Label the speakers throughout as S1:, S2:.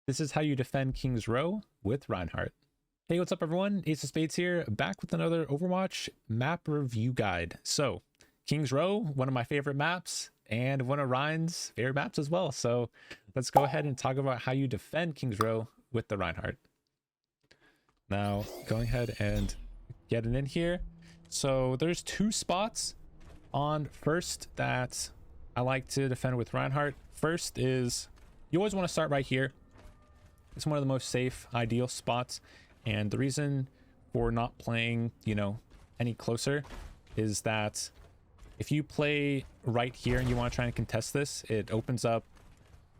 S1: This is how you defend King's Row with Reinhardt. Hey, what's up everyone? AceOFSpades here, back with another Overwatch map review guide. So, King's Row, one of my favorite maps, and one of Rein's favorite maps as well. So, let's go ahead and talk about how you defend King's Row with the Reinhardt. Now, going ahead and getting in here. So, there's two spots on first that I like to defend with Reinhardt. First is, you always want to start right here. It's one of the most safe, ideal spots. And the reason for not playing, any closer is that if you play right here and you want to try and contest this, it opens up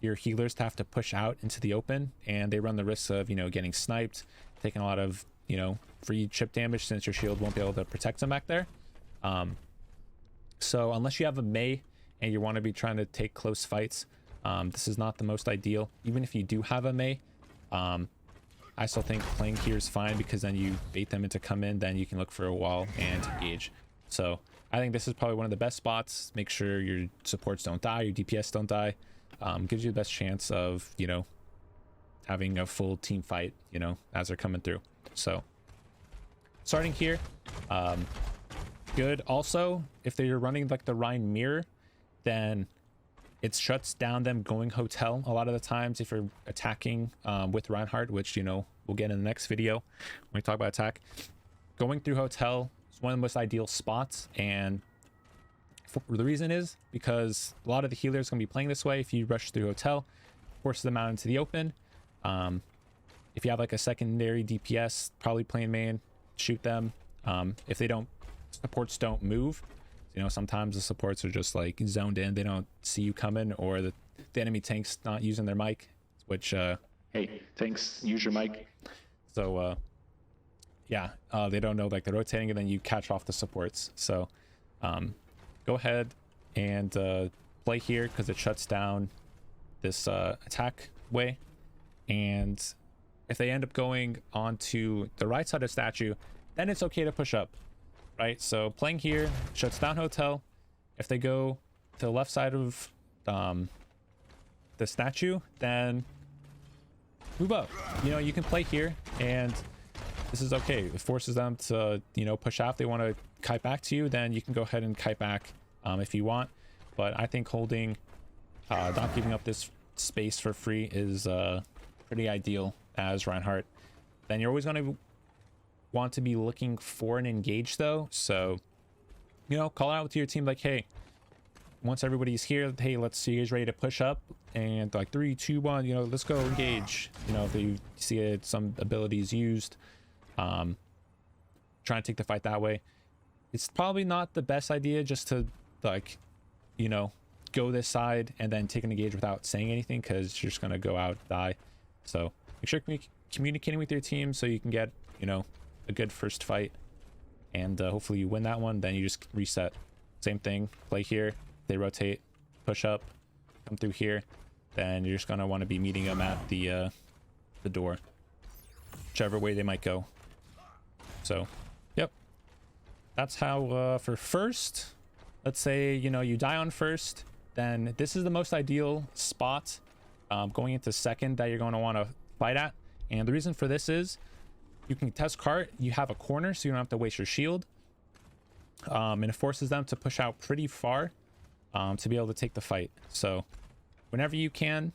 S1: your healers to have to push out into the open, and they run the risk of, getting sniped, taking a lot of, free chip damage since your shield won't be able to protect them back there. So unless you have a Mei and you want to be trying to take close fights, this is not the most ideal. Even if you do have a Mei, I still think playing here is fine, because then you bait them into come in, then you can look for a wall and engage. So I think this is probably one of the best spots. Make sure your supports don't die, your DPS don't die. Gives you the best chance of, having a full team fight, as they're coming through. So starting here, good. Also, if they're running like the Rein mirror, then it shuts down them going hotel a lot of the times if you're attacking with Reinhardt, which, we'll get in the next video when we talk about attack. Going through hotel is one of the most ideal spots, and the reason is because a lot of the healers are going to be playing this way. If you rush through hotel, forces them out into the open. If you have like a secondary DPS, probably playing main, shoot them. If they don't, supports don't move. Sometimes the supports are just like zoned in, they don't see you coming, or the enemy tank's not using their mic, which
S2: hey, tanks, use your mic.
S1: So yeah, they don't know, like they're rotating, and then you catch off the supports. So go ahead and play here, because it shuts down this attack way. And if they end up going onto the right side of statue, then it's okay to push up. Right, so playing here shuts down hotel. If they go to the left side of the statue, then move up. You can play here, and this is okay. It forces them to push out. If they want to kite back to you, then you can go ahead and kite back if you want. But I think holding, not giving up this space for free is pretty ideal as Reinhardt. Then you're always going to want to be looking for an engage though. So call out to your team like, hey, once everybody's here, hey, let's see, you guys ready to push up, and like 3 2 1, let's go engage. If they see it, some abilities used, try and take the fight that way. It's probably not the best idea just to like go this side and then take an engage without saying anything, because you're just gonna go out, die. So make sure you're communicating with your team so you can get a good first fight, and hopefully you win that one. Then you just reset. Same thing, play here, they rotate, push up, come through here, then you're just gonna want to be meeting them at the door, whichever way they might go. So yep, that's how for first. Let's say you die on first, then this is the most ideal spot going into second that you're going to want to fight at. And the reason for this is you can test cart, you have a corner, so you don't have to waste your shield, and it forces them to push out pretty far to be able to take the fight. So whenever you can,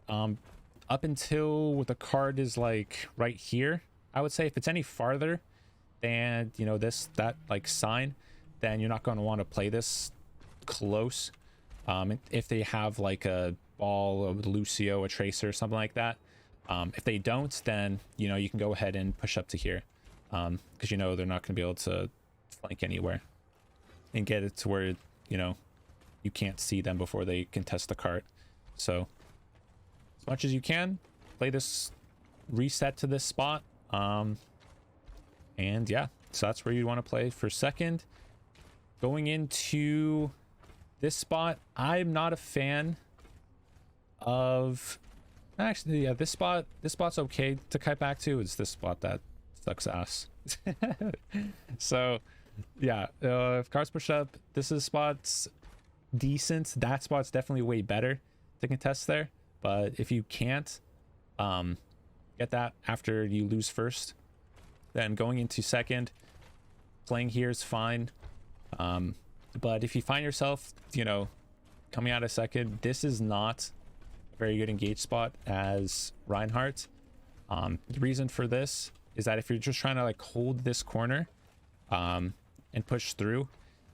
S1: up until the card is like right here, I would say. If it's any farther than that like sign, then you're not going to want to play this close. If they have like a ball, a Lucio, a tracer, something like that. If they don't, then you can go ahead and push up to here, because they're not going to be able to flank anywhere and get it to where you can't see them before they contest the cart. So as much as you can, play this, reset to this spot, and yeah, so that's where you want to play for second. Going into this spot, I'm not a fan of. Actually, yeah, this spot's okay to kite back to. It's this spot that sucks ass. So yeah, if cards push up, this is spot's decent. That spot's definitely way better to contest there. But if you can't, Get that after you lose first. Then going into second, playing here is fine. But if you find yourself, you know, coming out of second, this is not a very good engage spot as Reinhardt. The reason for this is that if you're just trying to like hold this corner and push through,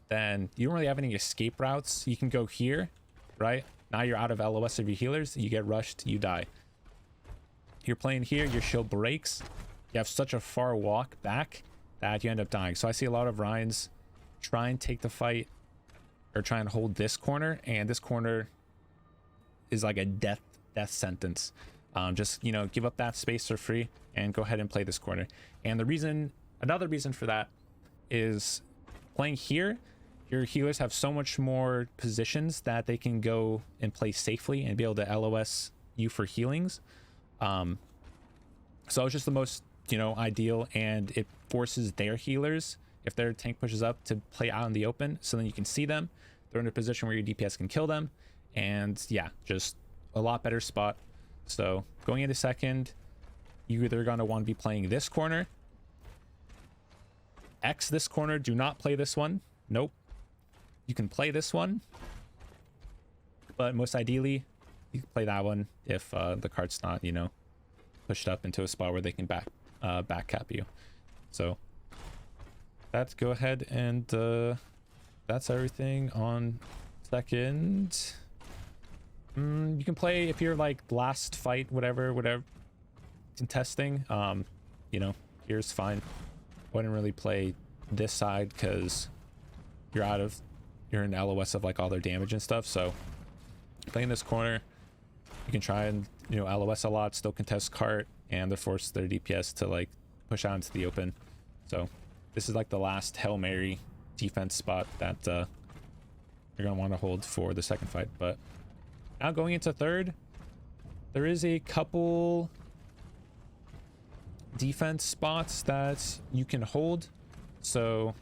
S1: then you don't really have any escape routes. You can go here, right? Now you're out of LOS of your healers, you get rushed, you die. You're playing here, your shield breaks, you have such a far walk back that you end up dying. So I see a lot of Ryans try and take the fight or try and hold this corner, and this corner is like a death sentence. Just, you know, give up that space for free and go ahead and play this corner. And another reason for that is playing here, your healers have so much more positions that they can go and play safely and be able to LOS you for healings. So it's just the most, you know, ideal, and it forces their healers, if their tank pushes up, to play out in the open, so then you can see them. They're in a position where your DPS can kill them, and yeah, just a lot better spot. So going into second, you're either going to want to be playing this corner, X this corner, do not play this one. Nope. You can play this one, but most ideally you can play that one if the card's not, you know, pushed up into a spot where they can back cap you. So let's go ahead and that's everything on second. You can play if you're like last fight, whatever contesting, you know, here's fine. Wouldn't really play this side because you're in LOS of like all their damage and stuff. So playing this corner, you can try and, you know, LOS a lot, still contest cart, and they force their DPS to like push out into the open. So this is like the last Hail Mary defense spot that you're gonna want to hold for the second fight. But now going into third, there is a couple defense spots that you can hold. So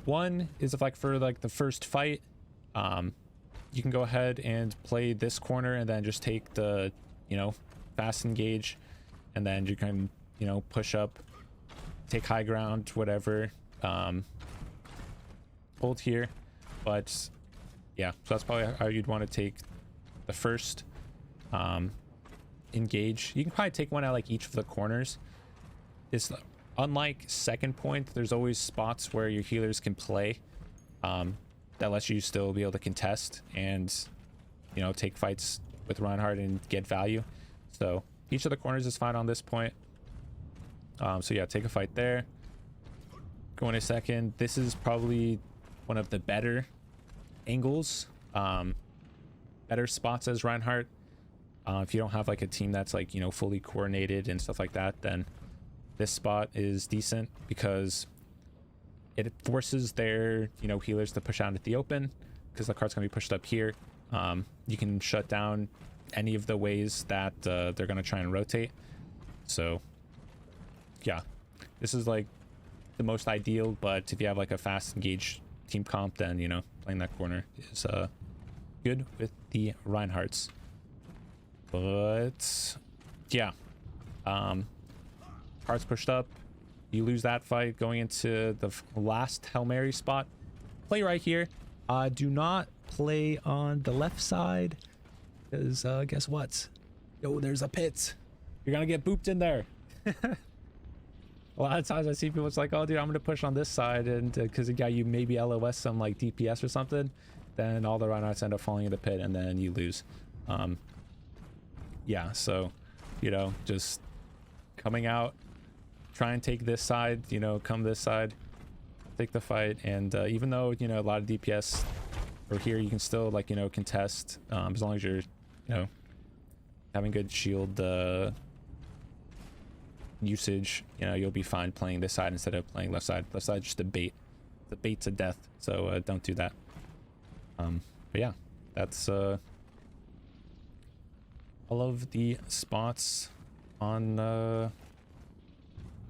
S1: one is if like for like the first fight, you can go ahead and play this corner and then just take the, you know, fast engage, and then you can, you know, push up, take high ground, whatever, hold here. But yeah, so that's probably how you'd want to take the first engage. You can probably take one at like each of the corners. It's unlike second point, there's always spots where your healers can play that lets you still be able to contest and, you know, take fights with Reinhardt and get value. So each of the corners is fine on this point. So yeah, take a fight there. Going a second, this is probably one of the better angles, better spots as Reinhardt. If you don't have like a team that's like, you know, fully coordinated and stuff like that, then this spot is decent because it forces their, you know, healers to push out into the open because the card's gonna be pushed up here. You can shut down any of the ways that they're gonna try and rotate. So yeah, this is like the most ideal, but if you have like a fast engage team comp, then, you know, playing that corner is good with the Reinhardts. But yeah, cards pushed up, you lose that fight. Going into the last Hail Mary spot, play right here. Do not play on the left side because guess what? Yo, there's a pit. You're gonna get booped in there. A lot of times I see people, it's like, oh dude, I'm gonna push on this side, and because it got you maybe LOS some like DPS or something, then all the Reinhardts end up falling in the pit and then you lose. Yeah, so, you know, just coming out, try and take this side, you know, come this side, take the fight. And even though, you know, a lot of DPS are here, you can still, like, you know, contest as long as you're, you know, having good shield usage. You know, you'll be fine playing this side instead of playing left side. Left side just a bait, the bait to death, so don't do that. But yeah, that's all of the spots on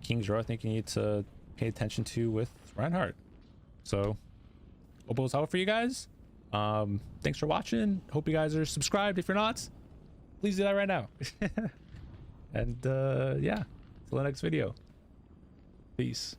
S1: King's Row I think you need to pay attention to with Reinhardt. So hope it was helpful for you guys. Thanks for watching. Hope you guys are subscribed. If you're not, please do that right now. And yeah, till the next video. Peace.